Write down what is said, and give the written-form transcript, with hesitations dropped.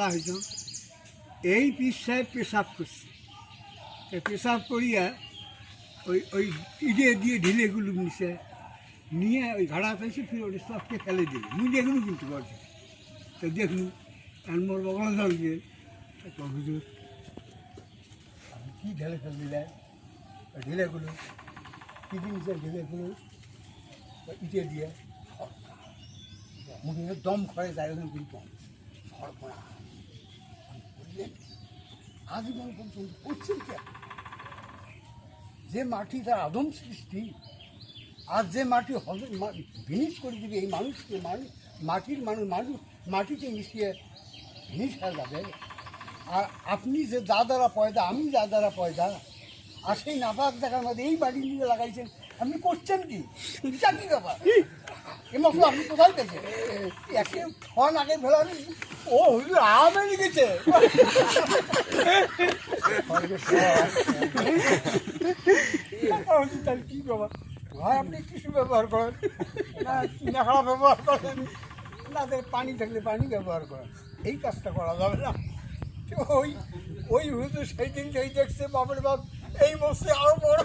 হইতো এই পীর সাহেব পেশাব করছে, পেশাব করিয়া ওই ওই ইটে দিয়ে ঢিলেগুলো নিচে নিয়ে ওই ঘাড়া পেয়েছে, ফির ওটা সবকে ফেলে দিল। মুই দেখলু কিন্তু করছে, তো দেখলু আর মোর বাবা দলকে হুজুর আপনি কী ঢেলে ফেল দিলেন? ঢিলেগুলো কী জিনিসের ঢিলেগুলো ইটে দিয়ে মুখে দম খয়ে যায়, ওখানে কিন্তু খড়পড়া বললেন আজীবন পর্যন্ত করছেন কে? যে মাটি তার আদম সৃষ্টি, আর যে মাটি হবে ভিনিশ করে দিবে এই মানুষকে, মাটির মানুষ মাটিতে মিশিয়ে ভিনিশ হয়ে যাবে। আর আপনি যে যা দ্বারা পয়দা, আমি যা দ্বারা পয়দা, আর সেই নাপাক দেখার মধ্যে এই বাড়ি নিয়ে লাগাইছেন, আপনি করছেন কি? এটা কি ব্যাপার? এ মশলা আপনি কোথায় গেছে? একে ফোন আগে ফেলা ও হুজুর আমে লিখেছে। কি ব্যাপার ভাই, আপনি কিছু ব্যবহার করেন না, নেহাড়া ব্যবহার করেন না, পানি থাকলে পানি ব্যবহার করেন, এই কাজটা করা যাবে না। ওই ওই হুজুর সেই দিন যেই দেখছে বাপের বাপ এই বসে আরো বড়